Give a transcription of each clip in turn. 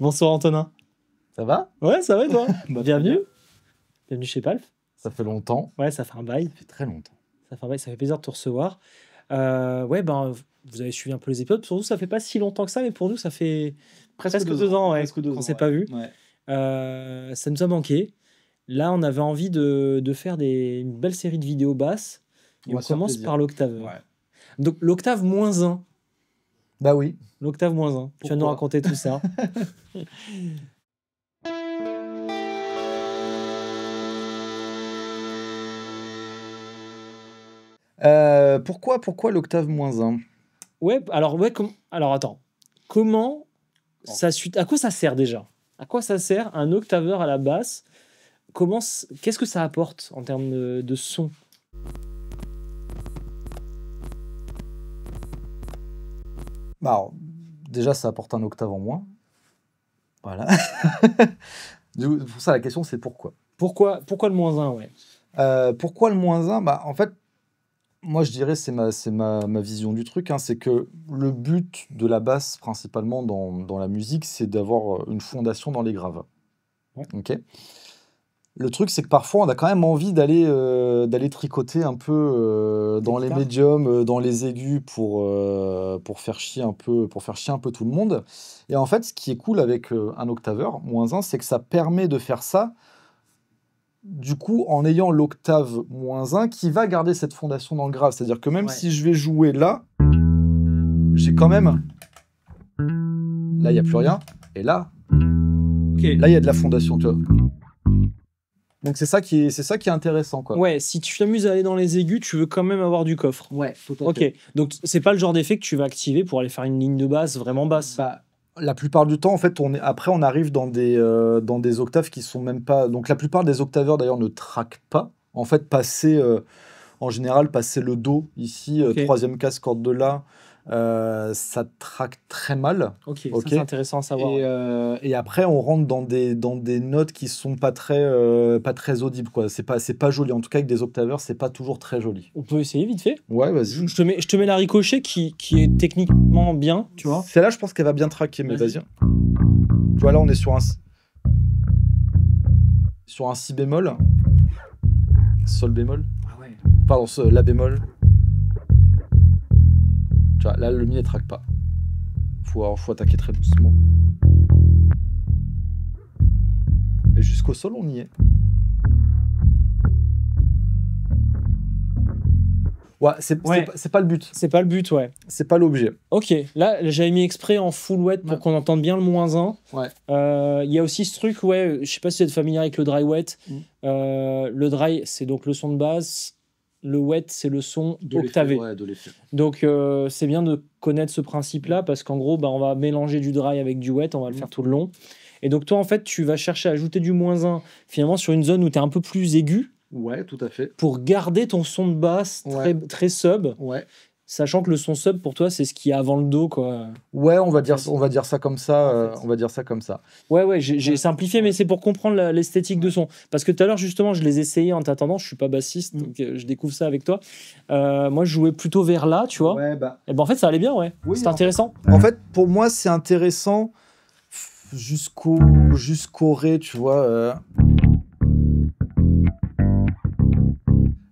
Bonsoir Antonin. Ça va? Ouais, ça va et toi? Bah, Bienvenue. très bien. Bienvenue chez Palf. Ça fait longtemps. Ouais, ça fait un bail. Ça fait très longtemps. Ça fait un bail, ça fait plaisir de te recevoir. Ouais, ben, vous avez suivi un peu les épisodes. Pour nous, ça fait pas si longtemps que ça, mais pour nous, ça fait presque 2 ans ouais, Presque 2 qu'on ans, s'est ouais. pas vu. Ouais. Ça nous a manqué. Là, on avait envie de faire une belle série de vidéos basses. Et On on va se faire commence plaisir. par l'octave. Ouais. Donc, l'octave -1. Bah oui. L'octave -1. Tu vas nous Pourquoi raconter tout ça. Pourquoi l'octave -1? Ouais, alors attends. Comment ça suit à quoi ça sert déjà? À quoi ça sert un octaveur à la basse? Qu'est-ce que ça apporte en termes de son? Bah alors, déjà, ça apporte un octave en moins. Voilà. Pour ça, la question, c'est pourquoi. Pourquoi le -1, ouais. Pourquoi le -1? Bah, en fait, moi, je dirais, c'est ma vision du truc, hein, c'est que le but de la basse, principalement dans la musique, c'est d'avoir une fondation dans les graves. Ouais. Ok. Le truc, c'est que parfois, on a quand même envie d'aller tricoter un peu dans les guitares. médiums, dans les aigus pour faire chier un peu tout le monde. Et en fait, ce qui est cool avec un octaveur -1, c'est que ça permet de faire ça, du coup, en ayant l'octave -1 qui va garder cette fondation dans le grave. C'est-à-dire que même Ouais. si je vais jouer là, j'ai quand même... Là, il n'y a plus rien. Et là, Ok. là, il y a de la fondation, tu vois. Donc c'est ça qui est intéressant, quoi. Ouais, si tu t'amuses à aller dans les aigus, tu veux quand même avoir du coffre. Ouais, tout à Ok, donc c'est pas le genre d'effet que tu vas activer pour aller faire une ligne de basse vraiment basse. Bah, la plupart du temps, en fait, après, on arrive dans des octaves qui sont même pas... Donc la plupart des octaveurs, d'ailleurs, ne traquent pas. En fait, en général, passer le Do, ici, Ok. troisième case, corde de La, ça traque très mal. Ok, ça Ok. c'est intéressant à savoir. ouais. Et après, on rentre dans des notes qui sont pas très audibles, quoi. C'est pas joli. En tout cas, avec des octaveurs, c'est pas toujours très joli. On peut essayer vite fait. Ouais, vas-y. Je te mets la ricochet qui est techniquement bien, tu vois. Celle-là, je pense qu'elle va bien traquer, mais Vas-y. vas-y. Tu vois, là, on est sur un si bémol. Sol bémol. Ah ouais. Pardon, La bémol. Tu vois, là, le mi, elle traque pas. Faut attaquer très doucement. Mais jusqu'au sol, on y est. Ouais, c'est pas le but. C'est pas le but, ouais. C'est pas l'objet. Ok, là j'avais mis exprès en full wet pour Ouais. qu'on entende bien le -1. Ouais. Il y a aussi ce truc, ouais, je sais pas si vous êtes familier avec le dry wet. Le dry, c'est donc le son de basse. Le wet, c'est le son octavé. Ouais, de l'effet. Donc c'est bien de connaître ce principe-là parce qu'en gros, bah, on va mélanger du dry avec du wet, on va le faire tout le long. Et donc toi, en fait, tu vas chercher à ajouter du -1 finalement sur une zone où tu es un peu plus aigu Ouais, tout à fait. pour garder ton son de basse Ouais. très sub, Ouais. sachant que le son sub pour toi, c'est ce qui est avant le do, quoi. Ouais, on va dire ça comme ça. En fait. On va dire ça comme ça. Ouais, j'ai simplifié, mais c'est pour comprendre l'esthétique de son. Parce que tout à l'heure, justement, je les essayais en t'attendant. Je suis pas bassiste, donc je découvre ça avec toi. Moi, je jouais plutôt vers là, tu vois. Ouais, bah. Et ben en fait, ça allait bien, ouais. Oui, C'était intéressant. En fait, pour moi, c'est intéressant jusqu'au ré, tu vois.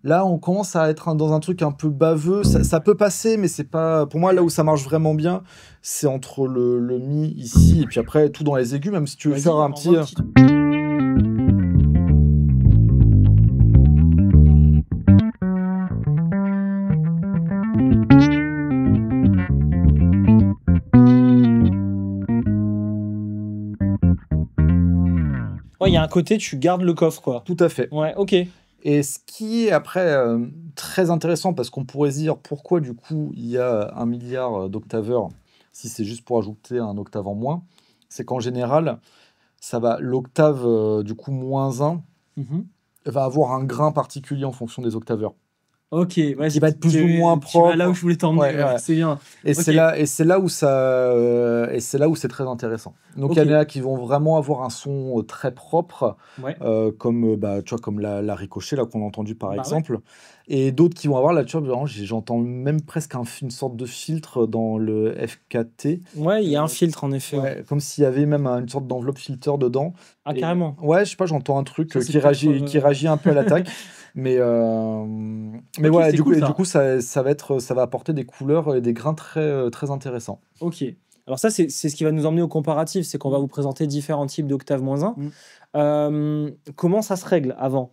Là, on commence à être dans un truc un peu baveux. Ça peut passer, mais c'est pas. Pour moi, là où ça marche vraiment bien, c'est entre le mi ici et puis après tout dans les aigus, même si tu veux Vas-y, faire un envoie petit. Ouais, il y a un côté, tu gardes le coffre, quoi. Tout à fait. Ouais, ok. Et ce qui est après très intéressant, parce qu'on pourrait se dire pourquoi du coup il y a 1 milliard d'octaveurs si c'est juste pour ajouter un octave en moins, c'est qu'en général, l'octave du coup -1 Mhm. va avoir un grain particulier en fonction des octaveurs. Ok, ouais, qui va être plus ou moins tu vas propre. là où je voulais t'emmener, Ouais, ouais. c'est bien. Et Ok. c'est là où c'est très intéressant. Donc il y en a qui vont vraiment avoir un son très propre, Ouais. comme bah, tu vois, comme la Ricochet là qu'on a entendu par Bah ouais. exemple, et d'autres qui vont avoir là, tu vois, vraiment, j'entends même presque une sorte de filtre dans le FKT. Ouais, il y a un filtre en effet. Ouais, comme s'il y avait même une sorte d'enveloppe filter dedans. Ah, Et, carrément. ouais, je sais pas, j'entends un truc Ça, c'est qui peut-être, réagit un peu à l'attaque. Mais Ok, ouais, c'est cool, ça. du coup, ça va apporter des couleurs et des grains très intéressants. Ok. Alors ça, c'est ce qui va nous emmener au comparatif, c'est qu'on va vous présenter différents types d'octaves -1. Comment ça se règle avant?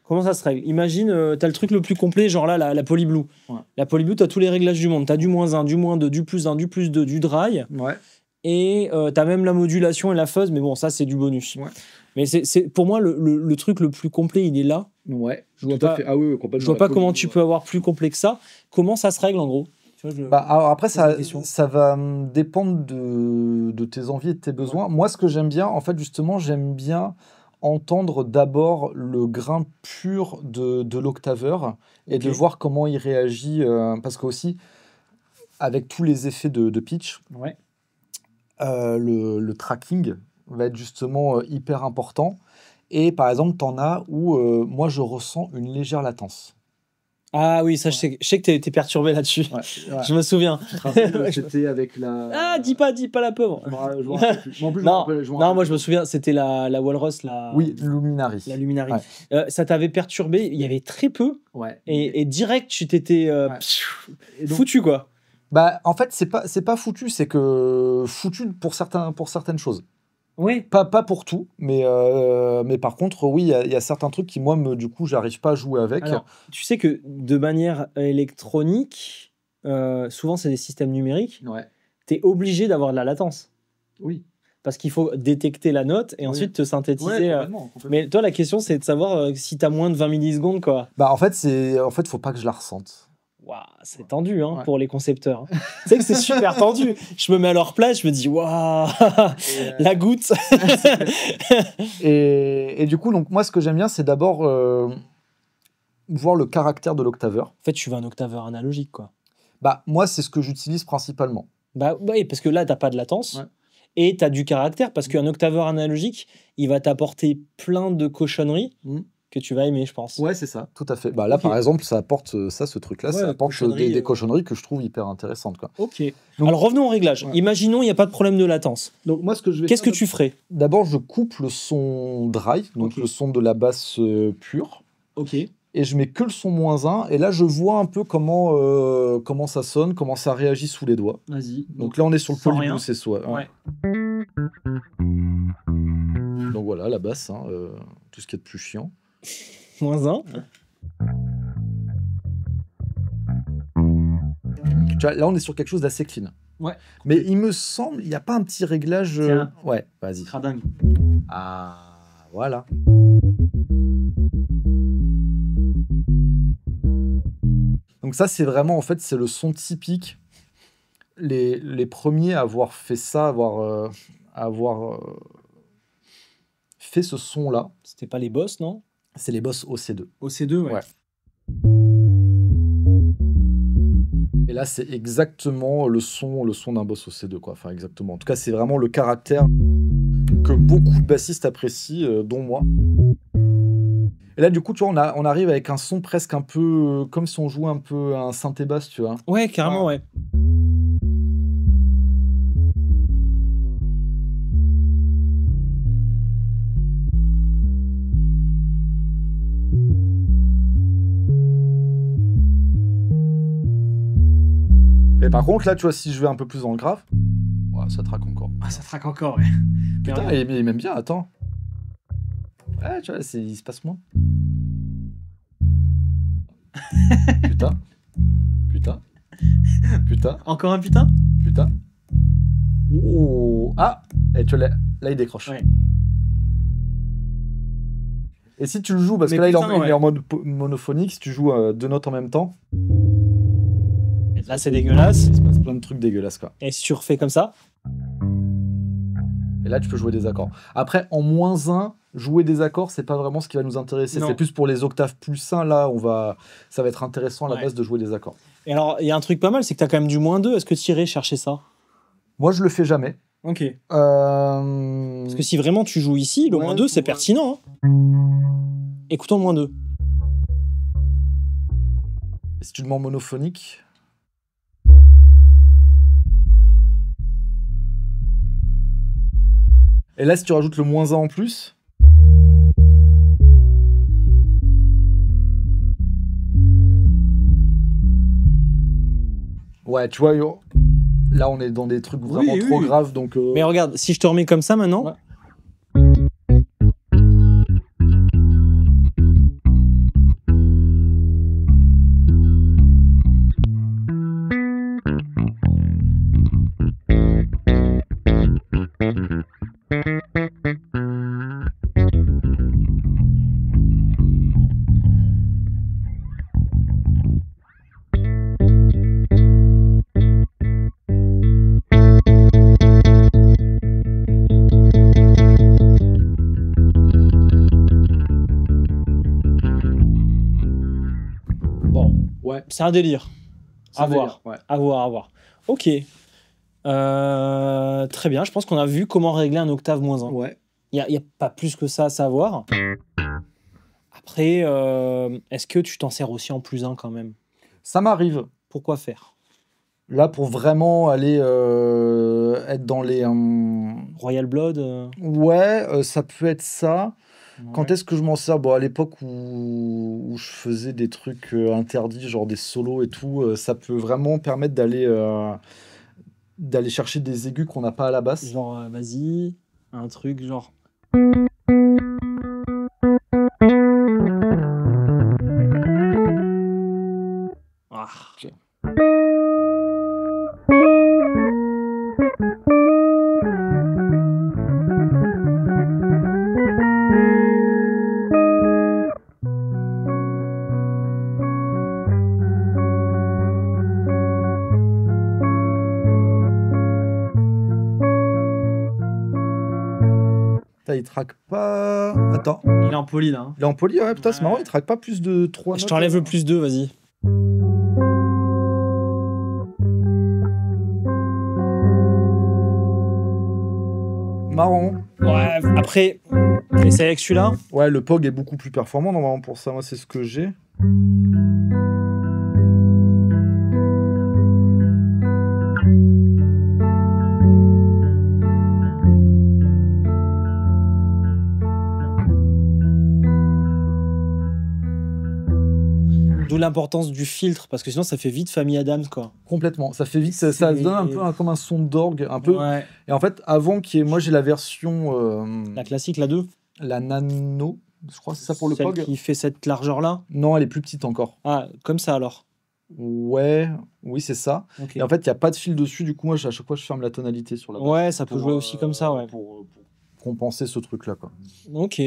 Comment ça se règle? Imagine, tu as le truc le plus complet, genre là, la Polyblue. Ouais. La Polyblue, tu as tous les réglages du monde. Tu as du -1, du -2, du +1, du +2, du dry. Ouais. Et tu as même la modulation et la fuzz, mais bon, ça, c'est du bonus. Ouais. Mais pour moi, le truc le plus complet, il est là. Ouais, je vois pas, ah oui, complètement. Je vois pas comment tu peux avoir plus complet que ça. Comment ça se règle, en gros? Tu vois, bah, alors après, ça va dépendre de tes envies et de tes besoins. Ouais. Moi, ce que j'aime bien, en fait, justement, j'aime bien entendre d'abord le grain pur de l'octaveur et de voir comment il réagit. Parce que aussi, avec tous les effets de pitch, ouais. Le tracking va être justement hyper important. Et par exemple, tu en as où moi, je ressens une légère latence. Ah oui, ça, je sais que t'es perturbé là-dessus. Ouais. Je me souviens. C'était avec la... Ah, dis pas la pauvre. Non, moi je me souviens, c'était la Walrus. Oui, Luminary. La Luminary. Ouais. Ça t'avait perturbé, il y avait très peu. Ouais. Et direct, tu t'étais foutu, quoi. Bah, en fait, c'est pas foutu, c'est que foutu pour certaines choses. Oui. Pas pour tout, mais par contre, oui, il y a certains trucs qui, moi, du coup, j'arrive pas à jouer avec. Alors, tu sais que de manière électronique, souvent c'est des systèmes numériques, tu es obligé d'avoir de la latence. Oui. Parce qu'il faut détecter la note et ensuite te synthétiser. Complètement. Mais toi, la question, c'est de savoir si tu as moins de 20 millisecondes, quoi. Bah, en fait, faut pas que je la ressente. Waouh, c'est tendu pour les concepteurs. Tu sais que c'est super tendu. Je me mets à leur place, je me dis waouh, la goutte. et du coup, donc moi, ce que j'aime bien, c'est d'abord voir le caractère de l'octaveur. En fait, tu veux un octaveur analogique, quoi. Bah, moi, c'est ce que j'utilise principalement. Bah oui, parce que là, t'as pas de latence. Et tu as du caractère, parce qu'un octaveur analogique, il va t'apporter plein de cochonneries. Que tu vas aimer, je pense. Ouais, c'est ça, tout à fait. Bah, là, par exemple, ça apporte ce truc-là, ça apporte des cochonneries que je trouve hyper intéressantes, quoi. Ok. Donc, alors, revenons au réglage. Imaginons, il n'y a pas de problème de latence. Donc, moi, qu'est-ce que tu ferais? D'abord, je coupe le son dry, donc le son de la basse pure. Ok. Et je mets que le son -1. Et là, je vois un peu comment ça sonne, comment ça réagit sous les doigts. Vas-y. Donc là, on est sur le Polyblue, c'est ça. Ouais. Donc voilà, la basse, tout ce qui est de plus chiant. -1. Tu vois, là, on est sur quelque chose d'assez clean. Ouais. Mais il me semble, il n'y a pas un petit réglage. Ouais, vas-y. Cradingue. Ah, voilà. Donc ça, c'est vraiment, en fait, c'est le son typique. Les premiers à avoir fait ça, avoir fait ce son-là. C'était pas les Boss, non? C'est les Boss OC2. OC2, ouais. Et là, c'est exactement le son d'un Boss OC2, quoi. Enfin, exactement. En tout cas, c'est vraiment le caractère que beaucoup de bassistes apprécient, dont moi. Et là, du coup, tu vois, on arrive avec un son presque un peu comme si on jouait un peu un synthé basse, tu vois. Ouais, carrément, ouais. Et par contre, là, tu vois, si je vais un peu plus dans le grave, ça traque encore. Ah, ça traque encore, ouais. Putain, il m'aime bien, attends. Ouais, tu vois, il se passe moins. Putain. Encore un putain. Oh. Ah. Et tu vois, là, il décroche. Ouais. Et si tu le joues, parce que là, il est en mode monophonique, si tu joues 2 notes en même temps... Là, c'est dégueulasse. Il se passe plein de trucs dégueulasses, quoi. Et si tu refais comme ça? Et là, tu peux jouer des accords. Après, en -1, jouer des accords, c'est pas vraiment ce qui va nous intéresser. Non. C'est plus pour les octaves +1, là, ça va être intéressant à la Ouais. base de jouer des accords. Et alors, il y a un truc pas mal, c'est que tu as quand même du -2. Est-ce que tu irais chercher ça? Moi, je le fais jamais. Ok. Euh, Parce que si vraiment tu joues ici, le Ouais, -2, c'est ouais. pertinent. Hein. Écoutons le -2. Si tu le mets en monophonique. Et là, si tu rajoutes le -1 en plus. Ouais, tu vois, là, on est dans des trucs vraiment Oui, trop oui. graves. Donc, Mais regarde, si je te remets comme ça maintenant. Ouais. Bon, Ouais, c'est un délire. c'est un À voir. délire, ouais. À voir, à voir. Ok. Très bien, je pense qu'on a vu comment régler un octave -1. Ouais. Il n'y a pas plus que ça à savoir. Après, est-ce que tu t'en sers aussi en +1 quand même? Ça m'arrive. Pourquoi faire? Là, pour vraiment aller être dans les. Royal Blood Ouais, ça peut être ça. Quand ouais. est-ce que je m'en sers? Bon, à l'époque où je faisais des trucs interdits, genre des solos et tout, ça peut vraiment permettre d'aller chercher des aigus qu'on n'a pas à la basse. Genre, vas-y, un truc genre. Ah. Ok. Putain, il traque pas. Attends, Il est en poli là. Hein. il est en poly, ouais, putain, c'est Ouais. marrant, il traque pas plus de 3 Je notes. t'enlève le +2, vas-y. Marrant. Ouais, après, essaye avec celui-là. Ouais, le POG est beaucoup plus performant normalement pour ça. Moi, c'est ce que j'ai. D'où l'importance du filtre, parce que sinon ça fait vite Famille Adams, quoi. Complètement. Ça fait vite, ça donne un peu comme un son d'orgue, un peu. Ouais. Et en fait, avant moi j'ai la version La classique, la 2. la Nano, je crois, c'est ça pour le Celle POG. qui fait cette largeur-là. Non, elle est plus petite encore. Ah, comme ça alors. Ouais, oui, c'est ça. Ok. Et en fait, il n'y a pas de fil dessus. Du coup, moi, à chaque fois, je ferme la tonalité sur la basse. Ouais, ça peut Pour, jouer aussi comme ça, ouais. Pour compenser ce truc-là, quoi. Ok.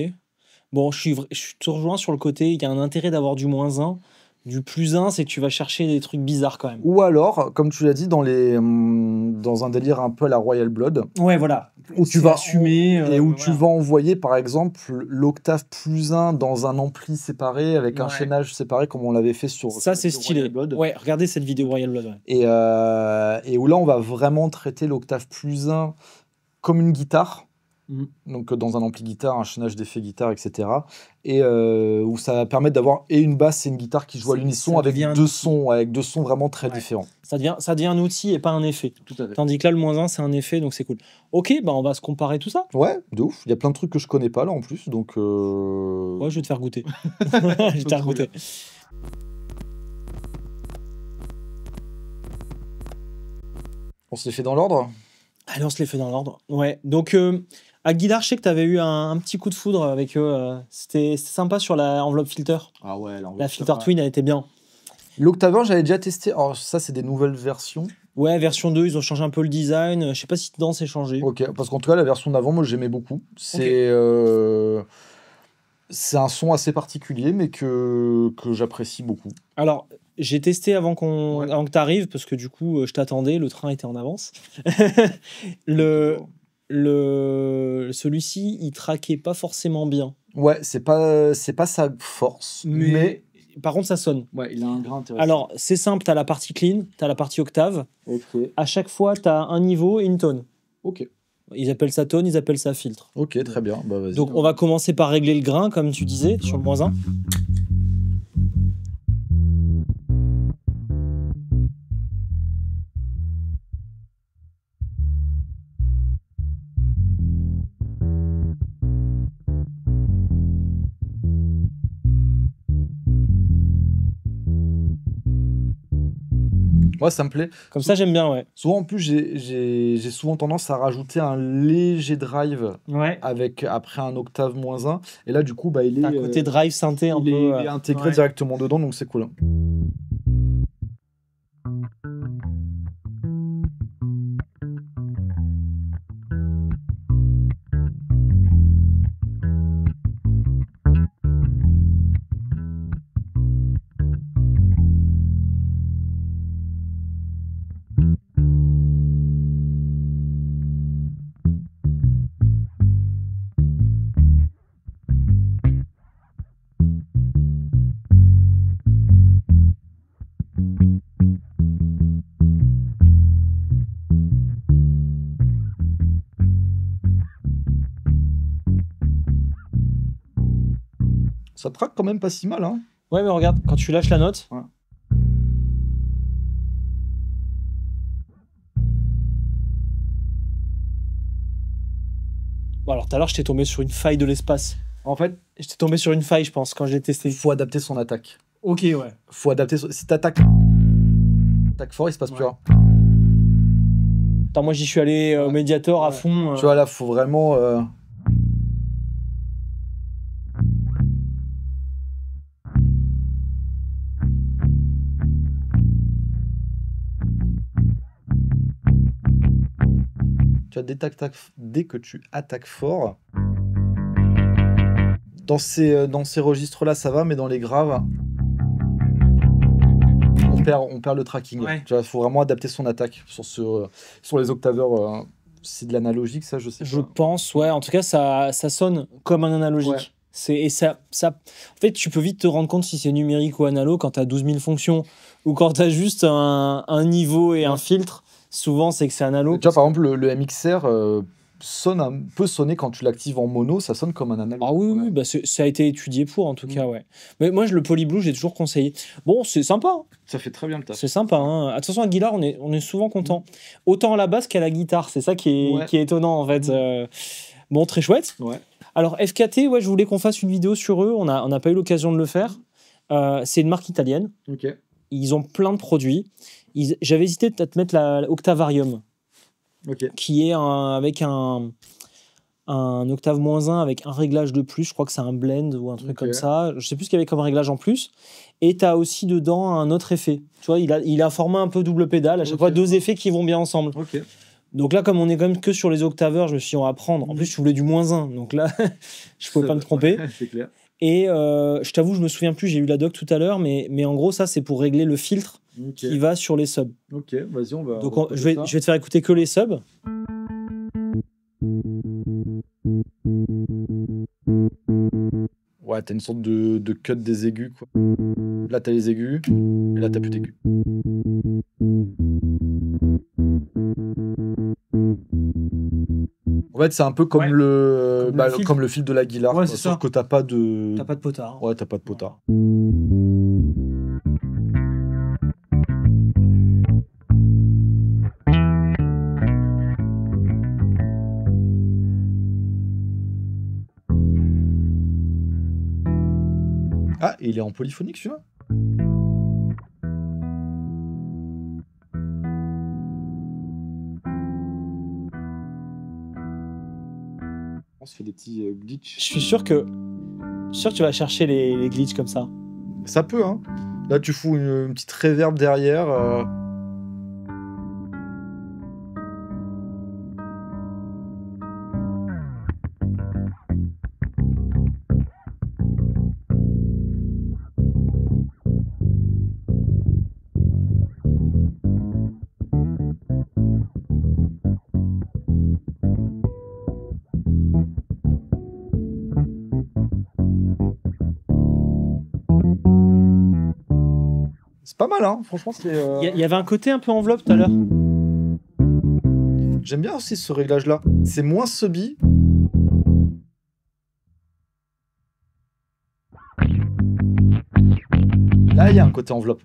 Bon, je te rejoins sur le côté, il y a un intérêt d'avoir du -1. Du +1, c'est que tu vas chercher des trucs bizarres quand même. Ou alors, comme tu l'as dit, dans un délire un peu à la Royal Blood, Ouais, voilà. où tu C'est vas assumer, et où voilà. tu vas envoyer, par exemple, l'octave +1 dans un ampli séparé, avec un Ouais. chaînage séparé, comme on l'avait fait sur Ça, c'est le Royal stylé. Blood. Ouais, regardez cette vidéo Royal Blood. Ouais. Et où là, on va vraiment traiter l'octave +1 comme une guitare. Mhm. Donc dans un ampli guitare, un chaînage d'effets guitare, etc. Et où ça va permettre d'avoir et une basse et une guitare qui jouent à Ça l'unisson avec devient un deux outil. sons, vraiment très Ouais. différents. Ça devient un outil et pas un effet. Tout à fait. Tandis que là, le -1, c'est un effet, donc c'est cool. Ok, bah on va se comparer tout ça. Ouais, de ouf. Il y a plein de trucs que je connais pas là en plus, donc. Ouais, je vais te faire goûter. Je vais te faire Trop goûter. On se les fait dans l'ordre. Allez, on se les fait dans l'ordre. Ouais, donc à Guidard, je sais que tu avais eu un petit coup de foudre avec eux. C'était sympa sur la enveloppe filter. Ah ouais, La filter twin, elle était bien. L'Octaver, j'avais déjà testé. Alors ça, c'est des nouvelles versions. Ouais, version 2, ils ont changé un peu le design. Je sais pas si dedans c'est changé. Ok, parce qu'en tout cas, la version d'avant, moi, j'aimais beaucoup. C'est un son assez particulier, mais que j'apprécie beaucoup. Alors, j'ai testé avant Ouais. que tu arrives, parce que du coup, je t'attendais, le train était en avance. celui-ci, il traquait pas forcément bien. Ouais, c'est pas sa force, mais Par contre, ça sonne. ouais, il a un grain intéressant. Alors, c'est simple, tu as la partie clean, tu as la partie octave. Ok. À chaque fois, tu as un niveau et une tone. Ok. Ils appellent ça tone, ils appellent ça filtre. Ok, très bien. Bah, vas-y. Donc, on va commencer par régler le grain, comme tu disais, sur le -1. Ouais, ça me plaît. Comme ça, j'aime bien, ouais. Souvent, en plus, j'ai souvent tendance à rajouter un léger drive avec après un octave -1. Et là, du coup, bah, il est T'as un côté drive synthé un il peu. est intégré directement dedans, donc c'est cool. Ça traque quand même pas si mal, hein. Ouais, mais regarde, quand tu lâches la note. Ouais. Bon, alors tout à l'heure, j'étais tombé sur une faille de l'espace. En fait, J'étais tombé sur une faille, je pense, quand je l'ai testé. il faut adapter son attaque. Ok, ouais. Faut adapter si t'attaques fort, il se passe plus rien. Attends, moi, j'y suis allé au Mediator à fond. Tu vois, là, faut vraiment... Tu vois, dès que tu attaques fort, dans ces registres-là, ça va, mais dans les graves, on perd le tracking. Ouais. Tu vois, faut vraiment adapter son attaque sur les octaveurs. C'est de l'analogique, ça, je sais Je pas. pense, ouais. En tout cas, ça sonne comme un analogique. Ouais. Et ça... En fait, tu peux vite te rendre compte si c'est numérique ou analo quand tu as 12 000 fonctions ou quand tu as juste un niveau et un filtre. Souvent, c'est que c'est analo. Tu vois, par exemple, le MXR peut sonner quand tu l'actives en mono, ça sonne comme un analogue. Ah oui, bah ça a été étudié pour, en tout cas, ouais. Mais moi, le Polyblue, j'ai toujours conseillé. Bon, c'est sympa. Hein. Ça fait très bien le taf. C'est sympa. Hein. Attention, à Guitare, on est souvent content. Autant à la basse qu'à la guitare. C'est ça qui est étonnant, en fait. Bon, très chouette. Ouais. Alors, FKT, ouais, je voulais qu'on fasse une vidéo sur eux. On n'a pas eu l'occasion de le faire. C'est une marque italienne. Ok. Ils ont plein de produits. J'avais hésité de te mettre la Octavarium, qui est avec un octave -1 avec un réglage de plus. Je crois que c'est un blend ou un truc comme ça. Je sais plus ce qu'il y avait comme réglage en plus. Et tu as aussi dedans un autre effet. Tu vois, il a un format un peu double pédale. À chaque fois, deux effets qui vont bien ensemble. Ok. Donc là, comme on est quand même que sur les octaveurs, je me suis dit, on va prendre. En plus, je voulais du -1. Donc là, je pouvais pas me tromper. C'est clair. Et je t'avoue, je me souviens plus, j'ai eu la doc tout à l'heure, mais en gros, ça, c'est pour régler le filtre qui va sur les subs. Ok, vas-y, on va... Donc, je vais te faire écouter que les subs. Ouais, t'as une sorte de cut des aigus, quoi. Là, t'as les aigus, et là, t'as plus d'aigus. En fait, c'est un peu comme comme le fil de la Guitare, Ouais, sauf que t'as pas de... T'as pas de potard. Ouais, t'as pas de potard. Ah, et il est en polyphonique, celui-là? On se fait des petits glitches. Je suis sûr que tu vas chercher les glitches comme ça. Ça peut, hein. Là, tu fous une petite reverb derrière. C'est pas mal, hein. Franchement, c'est. Il y avait un côté un peu enveloppe tout à l'heure. J'aime bien aussi ce réglage-là. C'est moins subby. Là, il y a un côté enveloppe.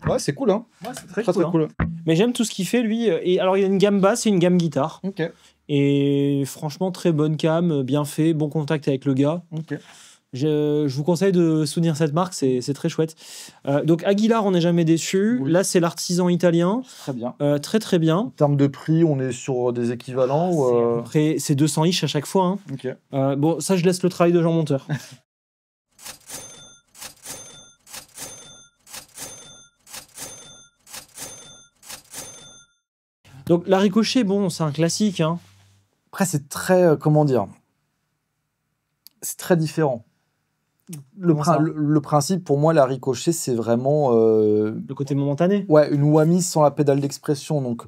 Ouais, c'est cool, hein. Ouais, c'est très, Très, cool, très cool. Mais j'aime tout ce qu'il fait, lui. Et alors, il y a une gamme basse et une gamme guitare. Ok. Et franchement, très bonne cam, bien fait, bon contact avec le gars. Ok. Je vous conseille de soutenir cette marque, c'est très chouette. Donc Aguilar, on n'est jamais déçu. Oui. Là, c'est l'artisan italien. Très bien. Très très bien. En termes de prix, on est sur des équivalents ou Après, c'est 200 ish à chaque fois. Hein. Ok. Bon, ça, je laisse le travail de Jean Monteur. Donc la Ricochet, bon, c'est un classique. Hein. Après, c'est très. Comment dire? C'est très différent. Comment ça Le principe, pour moi, la Ricochet, c'est vraiment. Le côté momentané. Ouais, une whammy sans la pédale d'expression. Donc,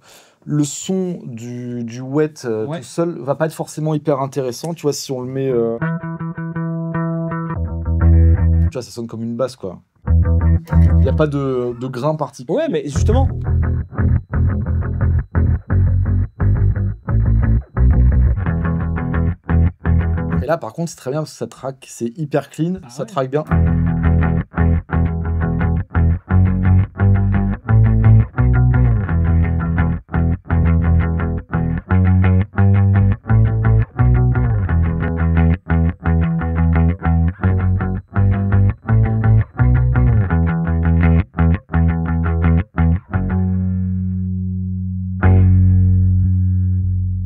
le son du wet Ouais. tout seul va pas être forcément hyper intéressant. Tu vois, si on le met. Tu vois, ça sonne comme une basse, quoi. Il n'y a pas de grain particulier. Ouais, mais justement. Et là, par contre, c'est très bien parce que ça track, c'est hyper clean, Ah ça ouais. track bien.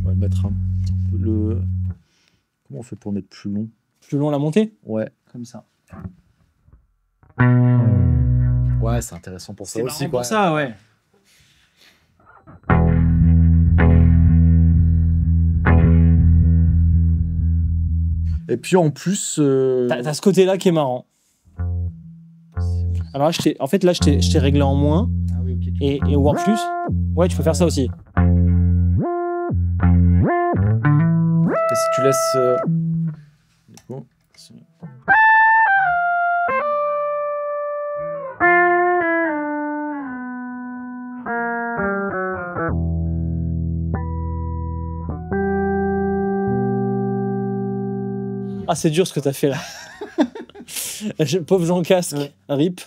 On va le mettre un peu le. Comment on fait pour mettre plus long? Plus long la montée. Ouais. Comme ça. Ouais, c'est intéressant pour ça C'est aussi, marrant quoi. pour ça, ouais. Et puis en plus. T'as ce côté-là qui est marrant. Alors là, en fait, là, je t'ai réglé en moins. Ah oui, ok. Et ou en plus. Ouais, tu peux faire ça aussi. Et si tu laisses. Du coup, Ah, c'est dur ce que t'as fait là. Pauvre Jean Casque, Ouais. rip.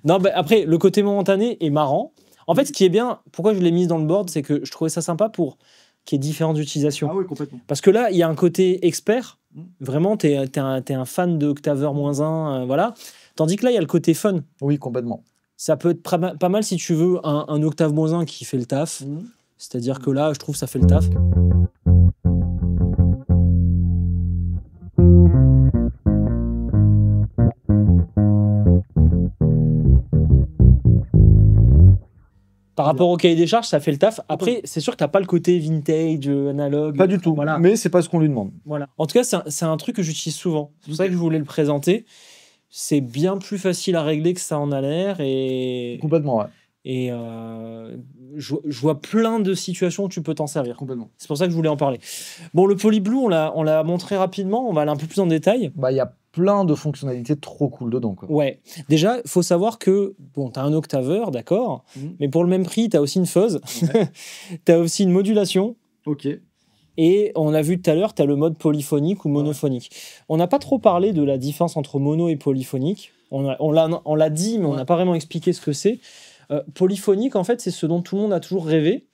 Non, bah, après, le côté momentané est marrant. En fait, ce qui est bien, pourquoi je l'ai mise dans le board, c'est que je trouvais ça sympa pour qu'il y ait différentes utilisations. oui, complètement. Parce que là, il y a un côté expert. Mm. Vraiment, t'es un fan de Octaveur -1, voilà. Tandis que là, il y a le côté fun. Oui, complètement. Ça peut être pas mal si tu veux un octave -1 qui fait le taf. C'est-à-dire que là, je trouve que ça fait le taf. Par rapport au cahier des charges, ça fait le taf. Après, c'est sûr que t'as pas le côté vintage, analogue. Pas du tout. Voilà. Mais c'est pas ce qu'on lui demande. Voilà. En tout cas, c'est un truc que j'utilise souvent. C'est pour ça que je voulais le présenter. C'est bien plus facile à régler que ça en a l'air. Et Complètement, ouais. je vois plein de situations où tu peux t'en servir. Complètement. C'est pour ça que je voulais en parler. Bon, le Polyblue, on l'a montré rapidement. On va aller un peu plus en détail. Bah, il y a plein de fonctionnalités trop cool dedans, quoi. Ouais. Déjà, il faut savoir que, bon, tu as un octaveur, d'accord, Mhm. mais pour le même prix, tu as aussi une fuzz, Ouais. tu as aussi une modulation, Ok. et on a vu tout à l'heure, tu as le mode polyphonique ou monophonique. On n'a pas trop parlé de la différence entre mono et polyphonique. On l'a dit, mais on n'a pas vraiment expliqué ce que c'est. Polyphonique, en fait, c'est ce dont tout le monde a toujours rêvé.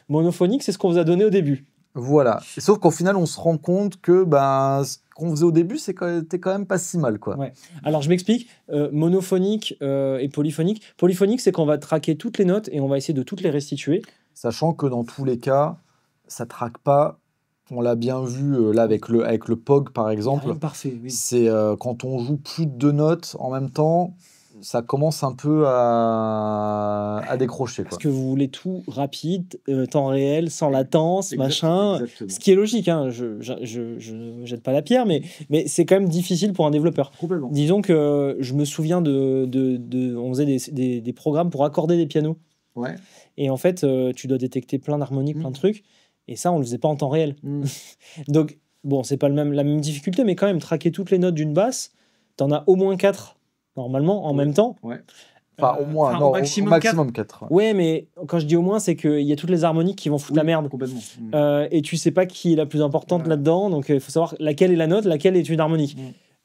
Monophonique, c'est ce qu'on vous a donné au début. Voilà. Et sauf qu'au final, on se rend compte que ben, ce qu'on faisait au début, c'était quand même pas si mal, quoi. Ouais. Alors, je m'explique. Monophonique et polyphonique. Polyphonique, c'est qu'on va traquer toutes les notes et on va essayer de toutes les restituer. Sachant que dans tous les cas, ça traque pas. On l'a bien vu là avec le POG, par exemple. Parfait, oui. C'est quand on joue plus de 2 notes en même temps, ça commence un peu à décrocher, Parce quoi. que vous voulez tout rapide, temps réel, sans latence, machin. Exactement. Ce qui est logique, hein, je jette pas la pierre, mais c'est quand même difficile pour un développeur. Complètement. Disons que je me souviens on faisait des programmes pour accorder des pianos. Ouais. Et en fait, tu dois détecter plein d'harmoniques, plein de trucs. Et ça, on le faisait pas en temps réel. Donc, bon, c'est pas la même difficulté, mais quand même, traquer toutes les notes d'une basse, t'en as au moins 4, normalement, en même temps. Ouais. Enfin, au moins, enfin, non, au au maximum maximum 4. Ouais, mais quand je dis au moins, c'est qu'il y a toutes les harmoniques qui vont foutre la merde. Complètement. Et tu sais pas qui est la plus importante là-dedans, donc il faut savoir laquelle est la note, laquelle est une harmonique.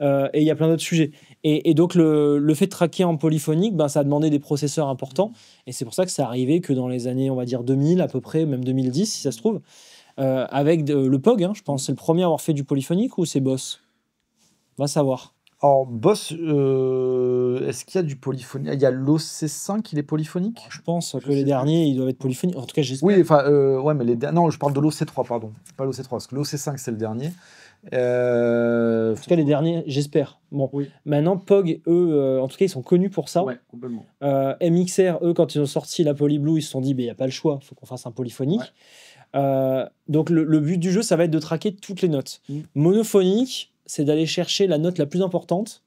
Et il y a plein d'autres sujets. Et donc, le fait de traquer en polyphonique, ben, ça a demandé des processeurs importants. Et c'est pour ça que ça arrivé que dans les années, on va dire 2000 à peu près, même 2010 si ça se trouve, avec le POG, hein, je pense. C'est le premier à avoir fait du polyphonique ou c'est Boss? Va savoir. Alors, Boss, est-ce qu'il y a du polyphonique? Il y a l'OC5, il est polyphonique? Je pense que les derniers, ils doivent être polyphoniques. En tout cas, j'espère. Oui, enfin, ouais, mais non, je parle de l'OC3, pardon. Pas l'OC3, parce que l'OC5, c'est le dernier. En tout cas, les derniers, j'espère. Bon, maintenant, POG, eux, en tout cas, ils sont connus pour ça. Ouais, complètement. MXR, eux, quand ils ont sorti la Polyblue, ils se sont dit, il n'y a pas le choix, il faut qu'on fasse un polyphonique. Donc, le but du jeu, ça va être de traquer toutes les notes. Monophonique, c'est d'aller chercher la note la plus importante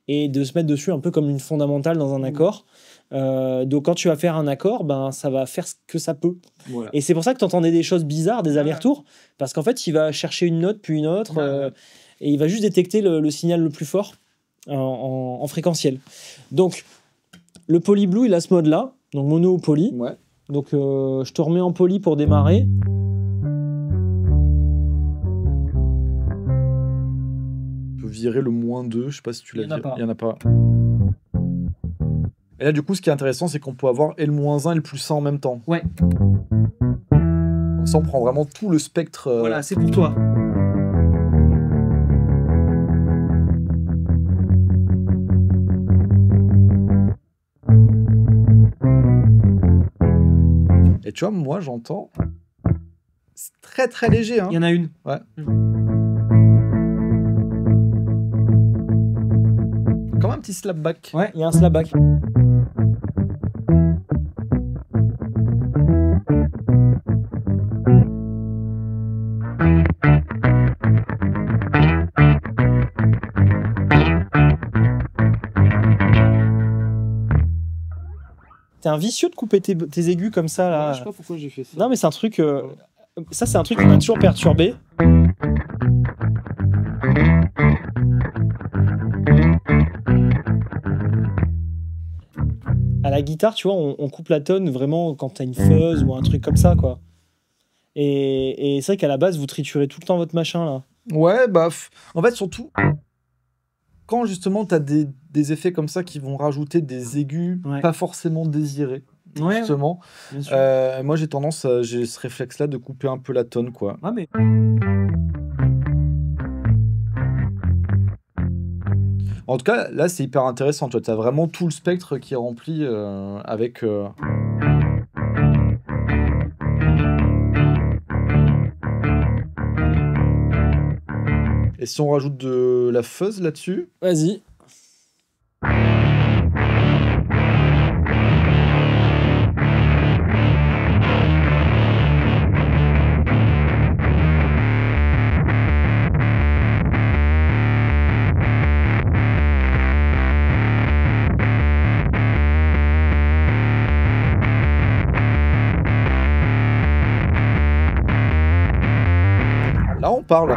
et de se mettre dessus un peu comme une fondamentale dans un accord. Donc, quand tu vas faire un accord, ben, ça va faire ce que ça peut. Voilà. Et c'est pour ça que tu entendais des choses bizarres, des allers-retours, parce qu'en fait, il va chercher une note, puis une autre, et il va juste détecter le signal le plus fort en fréquentiel. Donc, le Polyblue, il a ce mode-là, donc mono ou poly. Ouais. Donc, je te remets en poly pour démarrer. Je peux virer le -2, je sais pas si tu l'as viré. Il y en a pas. Et là, du coup, ce qui est intéressant, c'est qu'on peut avoir et le -1 et le +1 en même temps. Ouais. Comme ça, on prend vraiment tout le spectre. Voilà, c'est pour toi. Et tu vois, moi, j'entends... C'est très, très léger. Hein. Il y en a une. Ouais. Comme un petit slapback. Ouais, il y a un slapback. T'es un vicieux de couper tes aigus comme ça là. Je sais pas pourquoi j'ai fait ça. Non mais c'est un truc. Ça c'est un truc qui m'a toujours perturbé. À la guitare, tu vois, on coupe la tonne vraiment quand t'as une fuzz ou un truc comme ça, quoi. Et c'est vrai qu'à la base, vous triturez tout le temps votre machin là. Ouais, bah, en fait, surtout, quand justement t'as des effets comme ça qui vont rajouter des aigus pas forcément désirés, justement, moi j'ai tendance, j'ai ce réflexe-là de couper un peu la tonne, quoi. Ah, mais... En tout cas, là, c'est hyper intéressant. Tu as vraiment tout le spectre qui est rempli avec... Et si on rajoute de la fuzz là-dessus? Vas-y. Là, on parle.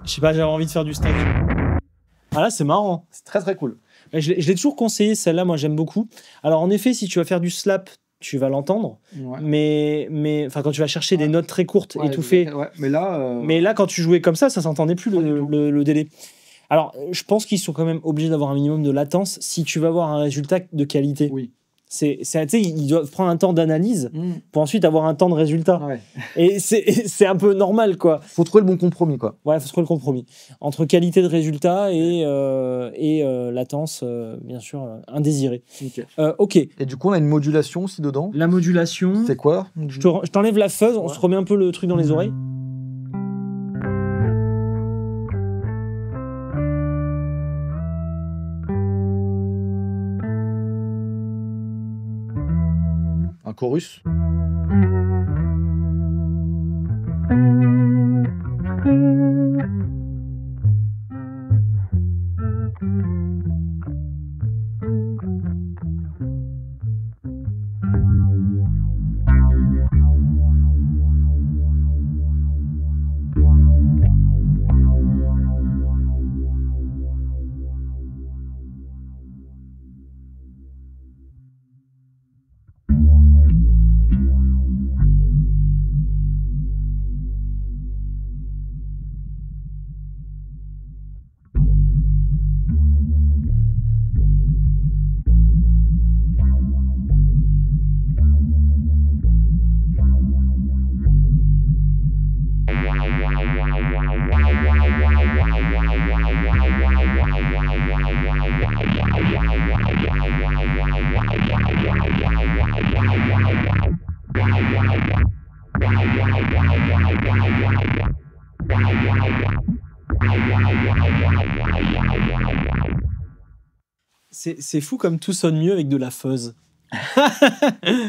Je sais pas, j'avais envie de faire du stack. Ah là, c'est marrant. C'est très très cool. Je l'ai toujours conseillé, celle-là, moi j'aime beaucoup. Alors en effet, si tu vas faire du slap, tu vas l'entendre. Ouais. Mais quand tu vas chercher des notes très courtes, Ouais, étouffées. ouais. Mais là, Quand tu jouais comme ça s'entendait plus Pas du tout. le délai. Alors, je pense qu'ils sont quand même obligés d'avoir un minimum de latence si tu veux avoir un résultat de qualité. oui. Tu sais, ils doivent prendre un temps d'analyse pour ensuite avoir un temps de résultat. Ouais. Et c'est un peu normal, quoi. Faut trouver le bon compromis, quoi. Ouais, faut trouver le compromis entre qualité de résultat et latence, bien sûr, indésirée. Ok. Et du coup, on a une modulation aussi dedans. La modulation. C'est quoi? Je t'enlève la fuzz, on se remet un peu le truc dans les oreilles. Un chorus. C'est fou comme tout sonne mieux avec de la fuzz.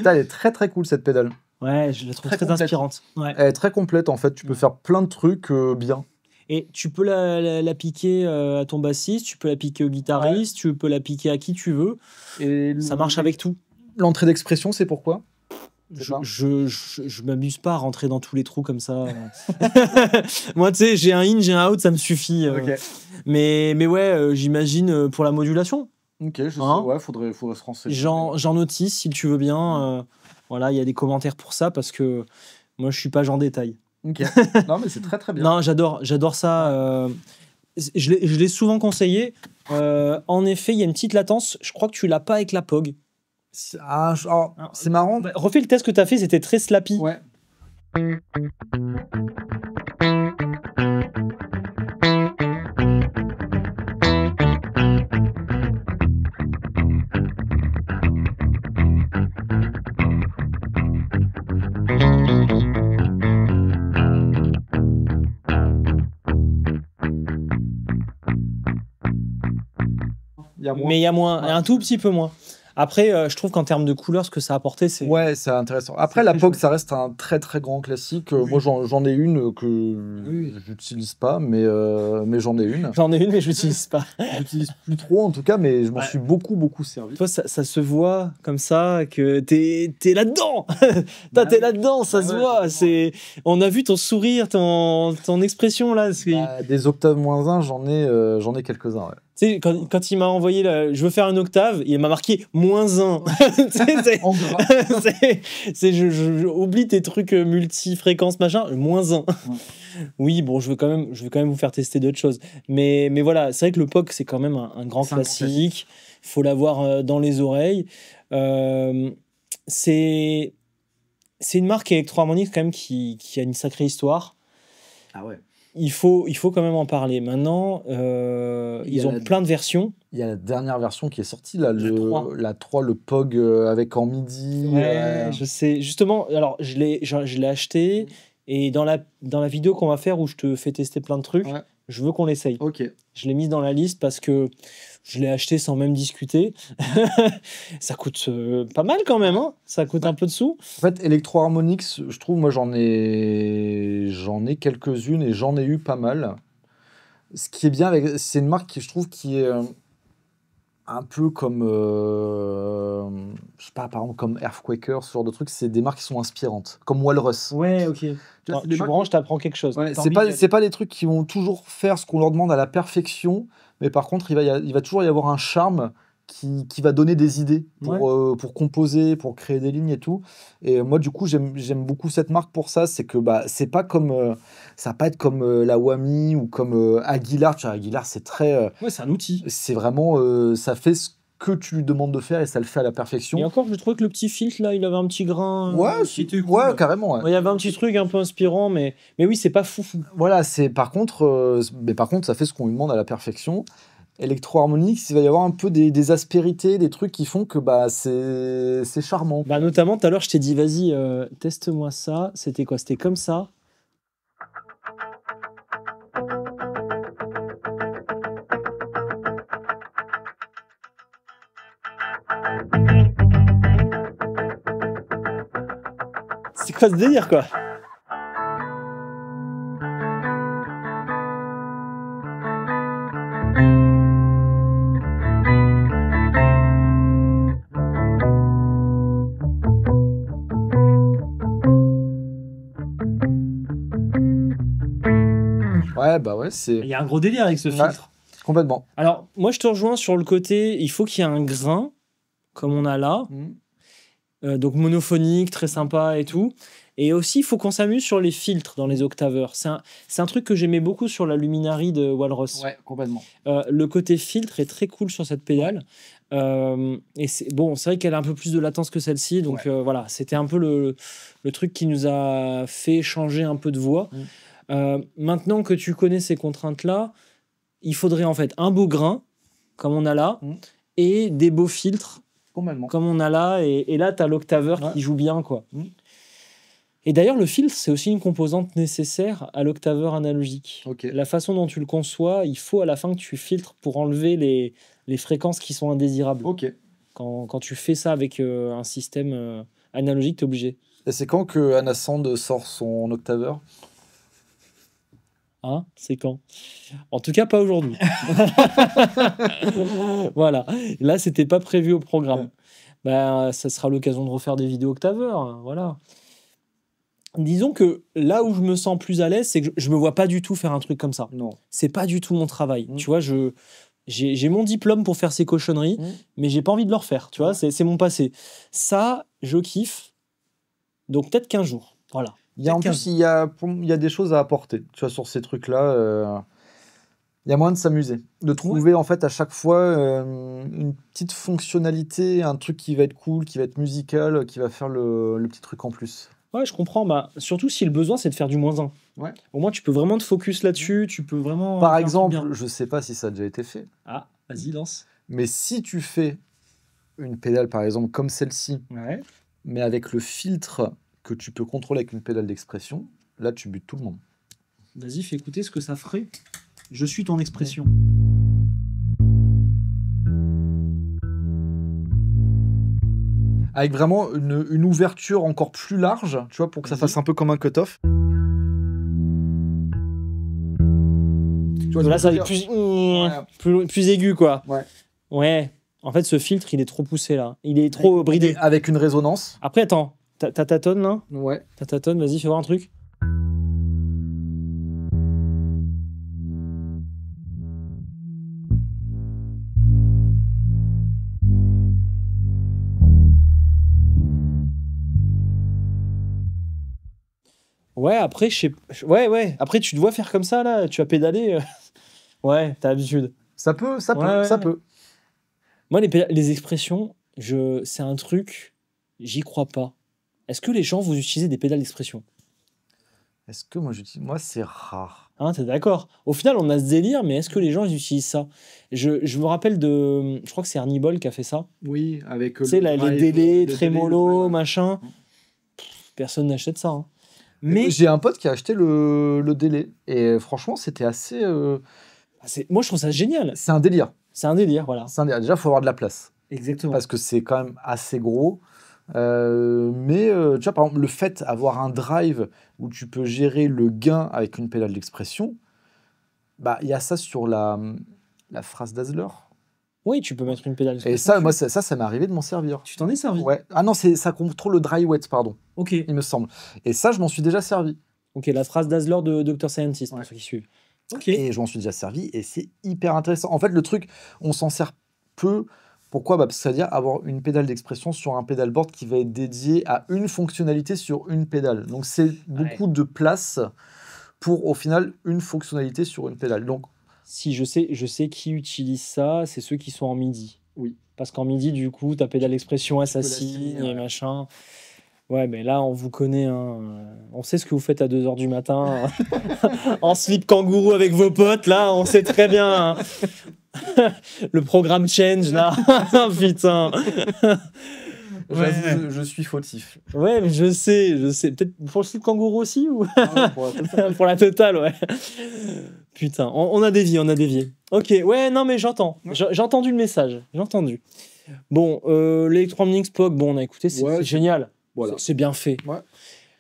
Elle est très très cool cette pédale. Ouais, je la trouve très complète. inspirante. Ouais. Elle est très complète en fait. Tu peux faire plein de trucs bien. Et tu peux la piquer à ton bassiste, tu peux la piquer au guitariste, tu peux la piquer à qui tu veux. Et ça marche avec tout. L'entrée d'expression, c'est pourquoi? Je m'amuse pas à rentrer dans tous les trous comme ça. Moi, tu sais, j'ai un in, j'ai un out, ça me suffit. Okay. Mais ouais, j'imagine pour la modulation. Ok, je sais. Ouais, faudrait se renseigner. Jean Otis, si tu veux bien. Voilà, il y a des commentaires pour ça parce que moi, je suis pas Jean Détail. Ok. Non, mais c'est très très bien. Non, j'adore ça. Je l'ai souvent conseillé. En effet, il y a une petite latence. Je crois que tu l'as pas avec la POG. C'est marrant. Bah, refais le test que tu as fait, c'était très slappy. Ouais. Mais il y a moins, un tout petit peu moins. Après, je trouve qu'en termes de couleur, ce que ça a apporté, c'est... Ouais, c'est intéressant. Après, la POG, ça reste un très très grand classique. Oui. Moi, j'en ai une que j'utilise pas, mais j'en ai une. J'en ai une, mais je l'utilise pas. J'utilise plus trop, en tout cas, mais je m'en suis beaucoup servi. Toi, ça se voit comme ça, que t'es là-dedans. T'es là-dedans, ça se voit. On a vu ton sourire, ton expression, là. Des octaves -1, j'en ai quelques-uns, ouais. Tu sais, quand il m'a envoyé je veux faire une octave, il m'a marqué -1. Je oublie tes trucs multi-fréquences, machin, -1. Ouais. Oui, bon, je veux quand même vous faire tester d'autres choses. Mais voilà, c'est vrai que le POG, c'est quand même un grand classique. Il faut l'avoir dans les oreilles. C'est une marque électro-harmonique quand même qui a une sacrée histoire. Ah ouais. Il faut quand même en parler. Maintenant, ils ont plein de versions. Il y a la dernière version qui est sortie, là, la 3, le POG avec en MIDI. Ouais, je sais. Justement, alors, je l'ai acheté et dans la vidéo qu'on va faire où je te fais tester plein de trucs, je veux qu'on l'essaye. Ok. Je l'ai mis dans la liste parce que je l'ai acheté sans même discuter. Ça coûte pas mal quand même, hein. Ça coûte un peu de sous. En fait, Electro Harmonix, je trouve, moi j'en ai quelques-unes et j'en ai eu pas mal. Ce qui est bien, c'est une marque qui, je trouve, qui est un peu comme, je sais pas, par exemple, comme Earthquaker, ce genre de trucs, c'est des marques qui sont inspirantes, comme Walrus. Ouais, ok. Tu vois, Attends, c'est des tu marques branches, t'apprends quelque chose. ouais, T'as c'est envie d'y pas aller. c'est pas des trucs qui vont toujours faire ce qu'on leur demande à la perfection, mais par contre, il va toujours y avoir un charme qui va donner des idées Ouais. pour composer, pour créer des lignes et tout. Et moi, du coup, j'aime beaucoup cette marque pour ça. C'est que bah, c'est pas comme, ça va pas être comme la Wami ou comme Aguilar. Tu vois, Aguilar, c'est très, Ouais, c'est un outil. c'est vraiment, ça fait ce que tu lui demandes de faire et ça le fait à la Et perfection. encore, je trouvais que le petit filtre, là, il avait un petit grain Ouais, qui était ouais, cool. carrément. Ouais. Ouais, il y avait un petit truc un peu inspirant, mais oui, c'est pas foufou. Voilà, c'est par contre, ça fait ce qu'on lui demande à la perfection. Electro-Harmonix, il va y avoir un peu des aspérités, des trucs qui font que bah, c'est charmant. Bah, notamment, tout à l'heure, je t'ai dit, vas-y, teste-moi ça. C'était quoi? C'était comme ça. C'est quoi ce délire, quoi? Ouais, bah ouais, Il c'est y a un gros délire avec ce Ouais. filtre. complètement. Alors, moi, je te rejoins sur le côté, il faut qu'il y ait un grain, comme on a là. Donc monophonique, très sympa et tout. Et aussi, il faut qu'on s'amuse sur les filtres dans les octaveurs. C'est un truc que j'aimais beaucoup sur la Luminary de Walrus. Ouais, complètement. Le côté filtre est très cool sur cette pédale. Et c'est bon, c'est vrai qu'elle a un peu plus de latence que celle-ci. Donc Ouais. voilà, c'était un peu le truc qui nous a fait changer un peu de voix. Maintenant que tu connais ces contraintes-là, il faudrait en fait un beau grain, comme on a là, et des beaux filtres, Complètement. comme on a là. Et là, tu as l'octaveur Ouais. qui joue bien, quoi. Et d'ailleurs, le filtre, c'est aussi une composante nécessaire à l'octaveur analogique. Ok. La façon dont tu le conçois, il faut à la fin que tu filtres pour enlever les fréquences qui sont indésirables. Ok. Quand tu fais ça avec un système analogique, tu es obligé. Et c'est quand que Anna Sand sort son octaveur? Hein? C'est quand? En tout cas, pas aujourd'hui. Voilà. Là, c'était pas prévu au programme. Bah, ça sera l'occasion de refaire des vidéos octaveurs. Hein, voilà. Disons que là où je me sens plus à l'aise, c'est que je me vois pas du tout faire un truc comme ça. Non. C'est pas du tout mon travail. Tu vois, j'ai mon diplôme pour faire ces cochonneries, mais j'ai pas envie de le refaire. Tu vois, c'est mon passé. Ça, je kiffe. Donc peut-être qu'un jour. Voilà. En plus, il y a des choses à apporter. Tu vois, sur ces trucs-là, il y a moyen de s'amuser. De trouver, en fait, à chaque fois, une petite fonctionnalité, un truc qui va être cool, qui va être musical, qui va faire le petit truc en plus. Ouais, je comprends. Bah, surtout si le besoin, c'est de faire du -1. Ouais. Au moins, tu peux vraiment te focus là-dessus. Tu peux vraiment. Par faire un truc exemple, bien. je sais pas si ça a déjà été fait, Ah, vas-y, lance. mais si tu fais une pédale, par exemple, comme celle-ci, Ouais. mais avec le filtre que tu peux contrôler avec une pédale d'expression, là, tu butes tout le monde. Vas-y, fais écouter ce que ça ferait. Je suis ton expression. Avec vraiment une ouverture encore plus large, tu vois, pour que ça fasse un peu comme un cut-off. Tu vois, Là, ce ça que va je être veux plus aigu, quoi. Ouais. Ouais. En fait, ce filtre, il est trop poussé, là. Il est trop bridé. Avec une résonance. Après, attends. T'as ta tonne, là? Ouais. T'as ta tonne, vas-y, fais voir un truc. Ouais, après, je sais. Ouais. Après, tu te vois faire comme ça, là. Tu as pédalé. Ouais, t'as l'habitude. Ça peut. Ouais. peut. Moi, les expressions, c'est un truc, j'y crois pas. Est-ce que les gens vous utilisez des pédales d'expression? Est-ce que moi, c'est rare. Hein, t'es d'accord? Au final, on a ce délire, mais est-ce que les gens ils utilisent ça? Je me rappelle de. Je crois que c'est Ernie Ball qui a fait ça. Oui, avec Tu sais, les délais, trémolo, machin. Personne n'achète ça. Hein. Mais j'ai un pote qui a acheté le délai. Et franchement, c'était assez. moi, je trouve ça génial. C'est un délire. C'est un délire, voilà. Déjà, il faut avoir de la place. Exactement. Parce que c'est quand même assez gros. Mais tu vois, par exemple, le fait d'avoir un drive où tu peux gérer le gain avec une pédale d'expression, bah il y a ça sur la phrase Dazzler. Oui, tu peux mettre une pédale Et ça, moi, ça m'est arrivé de m'en servir. Tu t'en es servi? Ouais. Ah non, ça contrôle le dry wet, pardon, Ok. il me semble. Et ça, je m'en suis déjà servi. Ok, la phrase d'Azlor de Dr Scientist, pour Ouais. ceux qui suivent. Ok. Et je m'en suis déjà servi, et c'est hyper intéressant. En fait, le truc, on s'en sert peu. Pourquoi? Bah, c'est-à-dire avoir une pédale d'expression sur un pédalboard qui va être dédié à une fonctionnalité sur une pédale. Donc, c'est beaucoup de place pour, au final, une fonctionnalité sur une pédale. Donc, Si je sais qui utilise ça, c'est ceux qui sont en MIDI. oui. Parce qu'en MIDI, du coup, ta pédale d'expression, elle peux la s'assigne signer, et machin. Ouais, mais là, on vous connaît. Hein. On sait ce que vous faites à 2h du matin. En slip kangourou avec vos potes, là, on sait très bien. Hein. Le programme Change, là. Putain. J'avoue, je suis fautif. Ouais, mais je sais. Peut-être pour le slip kangourou aussi ou... Pour Pour la totale, ouais. Putain, on a dévié. Ok, ouais, non, mais j'entends. J'ai entendu le message. J'ai entendu. Bon, l'Electromix POG, bon, on a écouté, c'est génial. Voilà. C'est bien fait. Ouais.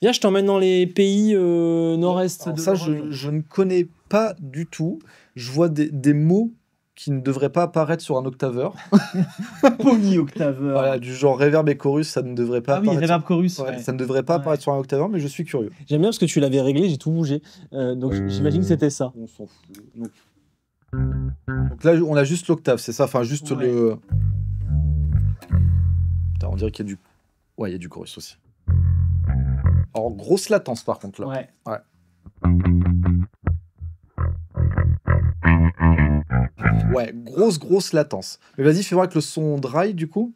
Viens, je t'emmène dans les pays nord-est. Alors ça, je ne connais pas du tout. Je vois des mots qui ne devraient pas apparaître sur un octaveur. Polyoctaveur. Voilà, du genre reverb et chorus, ça ne devrait pas Ah oui, apparaître. reverb chorus. Ouais, Ouais. ça ne devrait pas apparaître sur un octaveur, mais je suis curieux. J'aime bien parce que tu l'avais réglé, j'ai tout bougé. Donc j'imagine que c'était ça. On s'en fout. Donc là, on a juste l'octave, c'est ça? Enfin, juste Ouais. le... Putain, on dirait qu'il y a du... Ouais, il y a du chorus aussi. Alors, grosse latence, par contre, là. Ouais. Ouais, grosse latence. Mais vas-y, fais voir avec le son dry, du coup.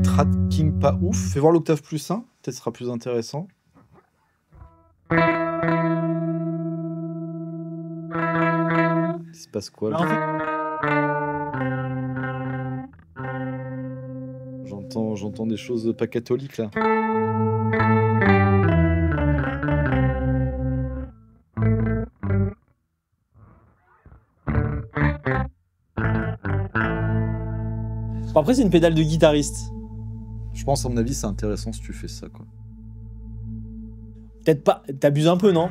Tracking pas ouf. Fais voir l'octave plus 1, peut-être ce sera plus intéressant. Il se passe quoi là? En fait, J'entends des choses pas catholiques là. bon, après, c'est une pédale de guitariste. Je pense, à mon avis, c'est intéressant si tu fais ça, quoi. Peut-être pas. T'abuses un peu, non?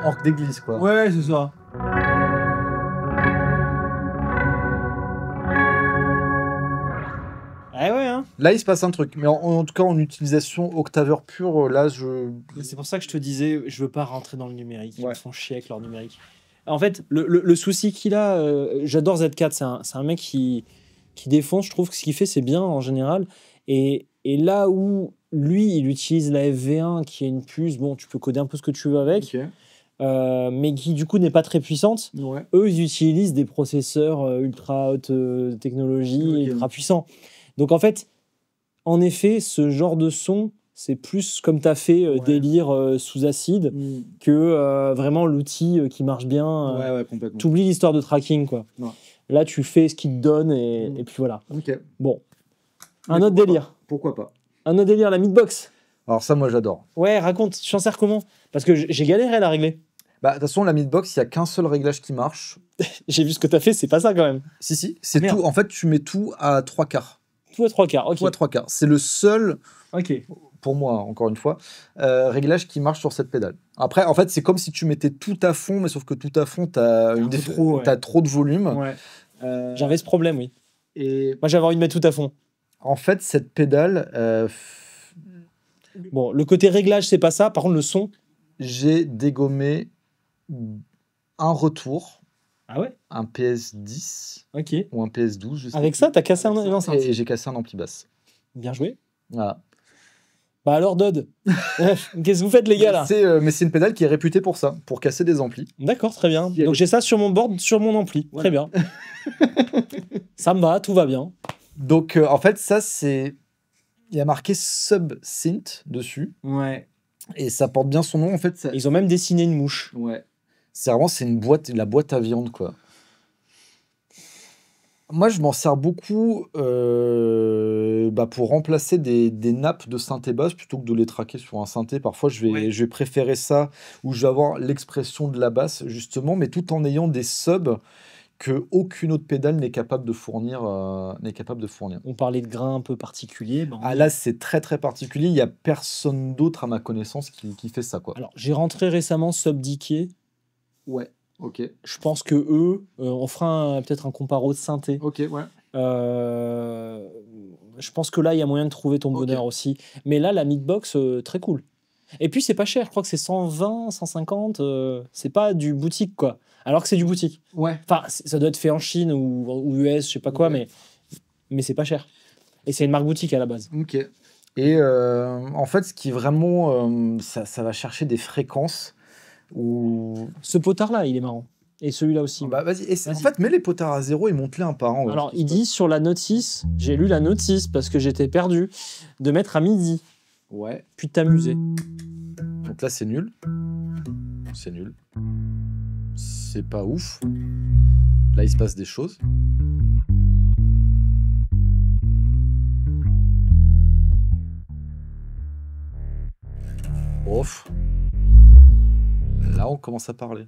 Orgue d'église, quoi. Ouais, c'est ça. Ah ouais, hein. Là, il se passe un truc. Mais en tout cas, en utilisation octaveur pur, là, C'est pour ça que je te disais, je veux pas rentrer dans le numérique. Ils Ouais. me font chier avec leur numérique. En fait, le souci qu'il a, j'adore Z4, c'est un mec qui défonce, je trouve que ce qu'il fait, c'est bien en général. Et là où lui, il utilise la FV1, qui est une puce, bon, tu peux coder un peu ce que tu veux avec, mais qui du coup n'est pas très puissante. Ouais. Eux, ils utilisent des processeurs ultra haute technologie, Ok. ultra puissants. Donc en fait, en effet, ce genre de son, c'est plus comme tu as fait Ouais. délire sous acide que vraiment l'outil qui marche bien. Ouais, complètement. Tu oublies l'histoire de tracking, quoi. Ouais. Là, tu fais ce qu'il te donne et puis voilà. Ok. Bon. Mais Un autre pourquoi délire. Pourquoi pas? Un autre délire, la Meatbox. Alors ça, moi, j'adore. Ouais, raconte, tu t'en sers comment? Parce que j'ai galéré à la régler. Bah, de toute façon, la Meatbox, il n'y a qu'un seul réglage qui marche. J'ai vu ce que tu as fait, c'est pas ça quand même. Si, c'est Merde. tout. En fait, tu mets tout à 3/4. Tout à 3/4, ok. Tout à 3/4. C'est le seul, Ok. pour moi, encore une fois, réglage qui marche sur cette pédale. Après, en fait, c'est comme si tu mettais tout à fond, mais sauf que tout à fond, t'as Un peu trop, ouais. t'as trop de volume. Ouais. Euh, J'avais ce problème, oui. et Moi, j'avais envie de mettre tout à fond. en fait, cette pédale, Bon, le côté réglage, c'est pas ça. Par contre, le son. j'ai dégommé un retour, Ah ouais? un PS10 Ok. ou un PS12, je sais Avec plus. ça, t'as cassé une enceinte. Et j'ai cassé un ampli basse. Bien joué. Voilà. Bah alors, Dodd, qu'est-ce que vous faites, les gars, là? Mais c'est une pédale qui est réputée pour ça, pour casser des amplis. D'accord, très bien. Si elle Donc, est- j'ai ça sur mon board, sur mon ampli. Voilà. Très bien. Ça me va, tout va bien. Donc, en fait, ça, c'est... Il y a marqué Sub-Synth dessus, Ouais. et ça porte bien son nom, en fait. Ça... Ils ont même dessiné une mouche. Ouais. C'est vraiment la boîte à viande, quoi. Moi, je m'en sers beaucoup pour remplacer des nappes de synthé basse plutôt que de les traquer sur un synthé. Parfois, je vais préférer ça, où je vais avoir l'expression de la basse, justement, mais tout en ayant des subs que aucune autre pédale n'est capable de fournir. On parlait de grains un peu particuliers. Ah là, c'est très très particulier. Il n'y a personne d'autre à ma connaissance qui fait ça, quoi. Alors, j'ai rentré récemment Subdiquet. Ouais, ok. Je pense que eux, on fera peut-être un comparo de synthé. Ok, ouais. Je pense que là, il y a moyen de trouver ton bonheur aussi. Mais là, la Meatbox, très cool. Et puis, c'est pas cher. Je crois que c'est 120, 150. C'est pas du boutique, quoi. Alors que c'est du boutique. Ouais. Enfin, ça doit être fait en Chine ou US, je sais pas quoi, mais c'est pas cher. Et c'est une marque boutique à la base. Ok. Et en fait, ce qui est vraiment... ça va chercher des fréquences où... Ce potard-là, il est marrant. Et celui-là aussi. Bah, vas-y. En fait, mets les potards à zéro et monte-les un par un. Ouais. Alors, il dit sur la notice, j'ai lu la notice parce que j'étais perdu, de mettre à midi. Ouais. Puis de t'amuser. Donc là, c'est nul. C'est nul. C'est pas ouf. Là, il se passe des choses. Ouf. Là, on commence à parler.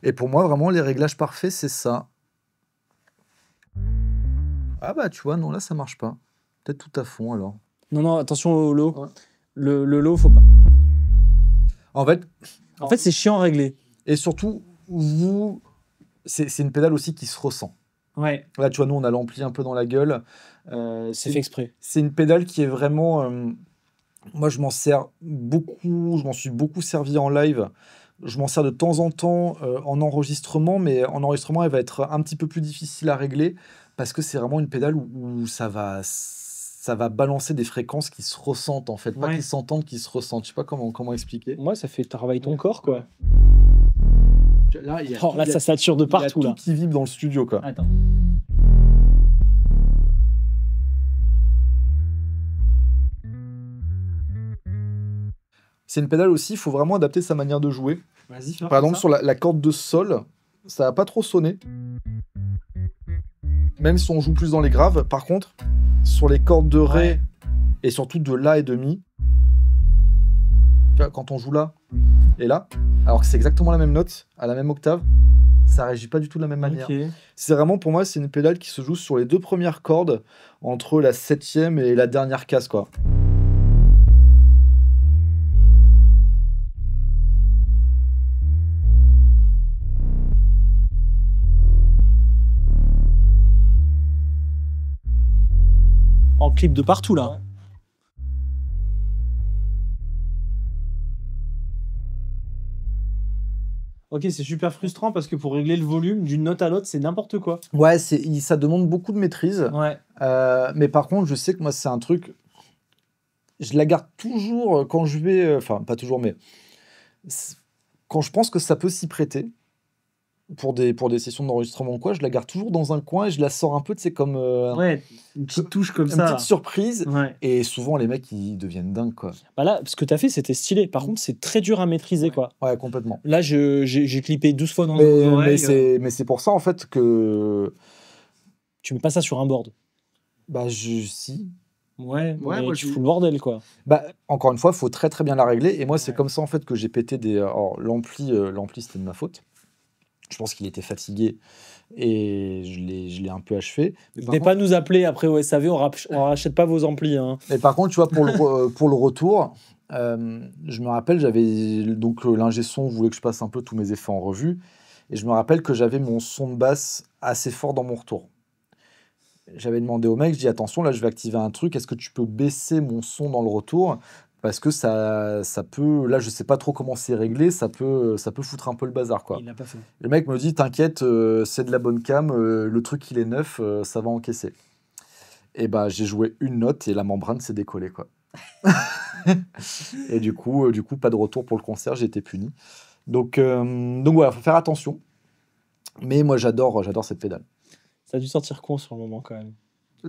Et pour moi, vraiment, les réglages parfaits, c'est ça. Ah bah, tu vois, non, là, ça marche pas. Peut-être tout à fond, alors. Non, attention au low. Ouais. Le low, faut pas. En fait, c'est chiant à régler. Et surtout, c'est une pédale aussi qui se ressent. Ouais. Là, tu vois, nous, on a l'ampli un peu dans la gueule. C'est fait exprès. C'est une pédale qui est vraiment... moi, je m'en sers beaucoup. Je m'en suis beaucoup servi en live. Je m'en sers de temps en temps en enregistrement. Mais en enregistrement, elle va être un petit peu plus difficile à régler parce que c'est vraiment une pédale où ça va balancer des fréquences qui se ressentent, en fait. Pas qui s'entendent, qui se ressentent. Je sais pas comment expliquer. Moi, ça fait travailler ton corps, quoi. Là, ça sature de partout. Il y a tout qui vibre dans le studio, quoi. Attends. C'est une pédale aussi, il faut vraiment adapter sa manière de jouer. Vas-y, par exemple, sur la corde de sol, ça va pas trop sonner. Même si on joue plus dans les graves. Par contre, sur les cordes de ré et surtout de la et de mi, tu vois, quand on joue là et là, alors que c'est exactement la même note, à la même octave, ça réagit pas du tout de la même manière. C'est vraiment, pour moi, c'est une pédale qui se joue sur les deux premières cordes, entre la 7e et la dernière case, quoi. En clip de partout, là. Ok, c'est super frustrant parce que pour régler le volume d'une note à l'autre, c'est n'importe quoi. Ouais, ça demande beaucoup de maîtrise. Ouais. Mais par contre, je sais que moi, c'est un truc... Je la garde toujours quand je vais... Enfin, pas toujours, mais... Quand je pense que ça peut s'y prêter, pour des sessions d'enregistrement ou quoi, je la garde toujours dans un coin et je la sors un peu, tu sais, comme... une petite touche comme ça. Une petite surprise. Ouais. Et souvent, les mecs, ils deviennent dingues, quoi. Bah là, ce que tu as fait, c'était stylé. Par contre, c'est très dur à maîtriser, quoi. Ouais, complètement. Là, j'ai clippé 12 fois dans les oreilles. Mais c'est pour ça, en fait, que... Tu mets pas ça sur un board. Bah, si. Ouais, moi, tu fous le bordel, quoi. Bah, encore une fois, il faut très très bien la régler. Et moi, c'est comme ça, en fait, que j'ai pété des... Alors, l'ampli, c'était de ma faute. Je pense qu'il était fatigué et je l'ai un peu achevé. N'hésitez pas à nous appeler après au SAV, on rachète pas vos amplis. Hein. Mais par contre, tu vois, pour le retour, je me rappelle, j'avais donc l'ingé son voulait que je passe un peu tous mes effets en revue. Et je me rappelle que j'avais mon son de basse assez fort dans mon retour. J'avais demandé au mec, je dis attention, là je vais activer un truc, est-ce que tu peux baisser mon son dans le retour ? Parce que ça peut, là je sais pas trop comment c'est réglé, ça peut foutre un peu le bazar, quoi. Il l'a pas fait. Le mec me dit t'inquiète, c'est de la bonne cam, le truc il est neuf, ça va encaisser. Et bah j'ai joué une note et la membrane s'est décollée, quoi. Et du coup pas de retour pour le concert, j'ai été puni. Donc voilà, faut faire attention. Mais moi j'adore cette pédale. Ça a dû sortir con sur le moment quand même.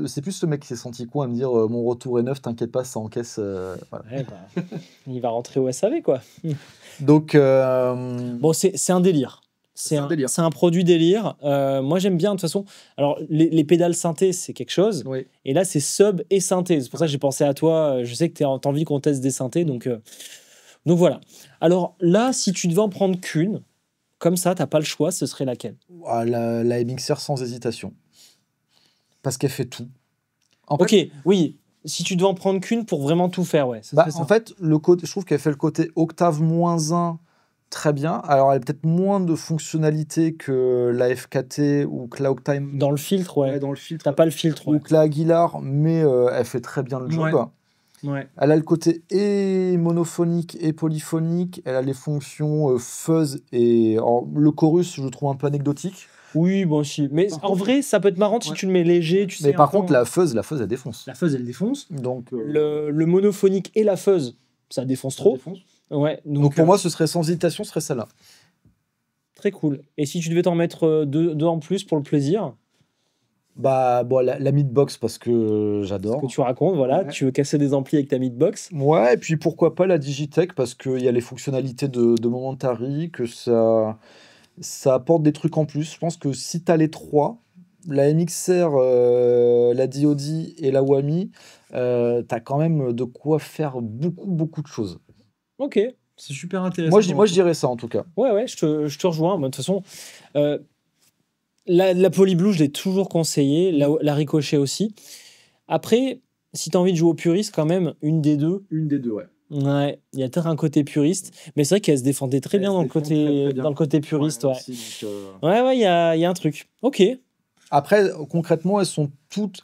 c'est plus le mec qui s'est senti con à me dire mon retour est neuf, t'inquiète pas, ça encaisse. Voilà. Ouais, bah, il va rentrer au SAV, quoi. Donc, Bon, c'est un délire. C'est un délire. C'est un produit délire. Moi, j'aime bien, de toute façon. Alors, les pédales synthé, c'est quelque chose. oui. Et là, c'est sub et synthé. C'est pour ça que j'ai pensé à toi. Je sais que tu as envie qu'on teste des synthés. Donc voilà. Alors là, si tu devais en prendre qu'une, comme ça, t'as pas le choix, ce serait laquelle? Ah, la MXR sans hésitation. Parce qu'elle fait tout. En Ok, fait, oui. Si tu devais en prendre qu'une pour vraiment tout faire, ouais. Ça bah, serait ça. en fait, je trouve qu'elle fait le côté octave -1 très bien. Alors, elle a peut-être moins de fonctionnalités que la FKT ou que la Octime. Dans le filtre, ouais. Dans le filtre. T'as pas le filtre, ouais. Ou que la Aguilar, mais elle fait très bien le job. Ouais. Elle a le côté et monophonique et polyphonique. Elle a les fonctions fuzz et le chorus, je le trouve un peu anecdotique. Oui, bon, si. Mais Par en contre- vrai, ça peut être marrant si Ouais. tu le mets léger, tu sais. Mais par un peu contre, en- la fuzz, elle défonce. la fuzz, elle défonce. Donc, Le monophonique et la fuzz, ça défonce trop. Ouais, Donc pour moi, ce serait sans hésitation, ce serait celle-là. très cool. Et si tu devais t'en mettre deux en plus pour le plaisir, Bah, bon, la midbox parce que ce j'adore. que tu racontes, voilà, Ouais. tu veux casser des amplis avec ta midbox. Ouais, et puis pourquoi pas la Digitech parce qu'il y a les fonctionnalités de Momentary, que ça apporte des trucs en plus. Je pense que si tu as les trois, la MXR, la DoD et la Wami, tu as quand même de quoi faire beaucoup de choses. Ok, c'est super intéressant. Moi, je dirais ça en tout cas. Ouais, je te rejoins. Moi, de toute façon, la Polyblue, je l'ai toujours conseillé. La Ricochet aussi. Après, si tu as envie de jouer au puriste, quand même, une des deux. Une des deux, ouais. Ouais, il y a peut-être un côté puriste. Mais c'est vrai qu'elle se défendait très bien dans le côté puriste. Ouais, ouais, il y a un truc. Ok. Après, concrètement, elles sont toutes.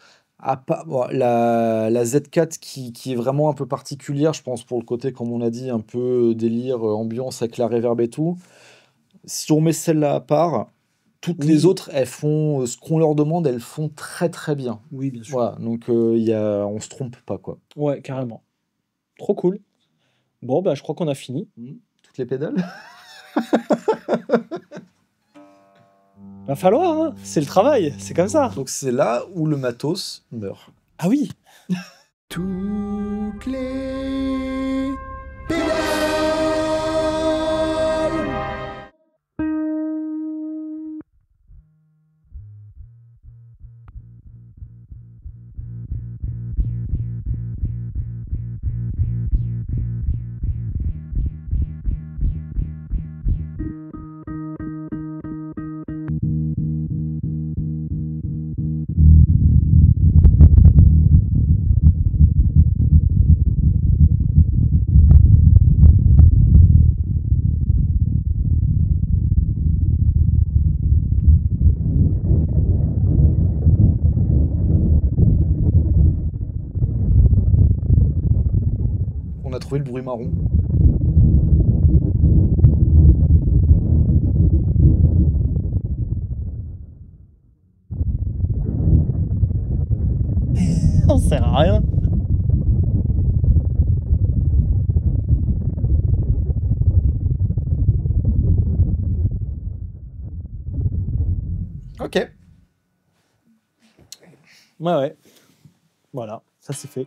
Bon, la Z4 qui est vraiment un peu particulière, je pense, pour le côté, comme on a dit, un peu délire, ambiance avec la reverb et tout. Si on met celle-là à part, toutes les autres, elles font ce qu'on leur demande, elles font très bien. Oui, bien sûr. Voilà, donc on se trompe pas, quoi. Ouais, carrément. Trop cool. Bon, bah, je crois qu'on a fini. Toutes les pédales. Va falloir, hein. C'est le travail, c'est comme ça. Donc c'est là où le matos meurt. Ah oui. Toutes les pédales. On a trouvé le bruit marron. On sert à rien. Ok. Ouais. Voilà, ça c'est fait.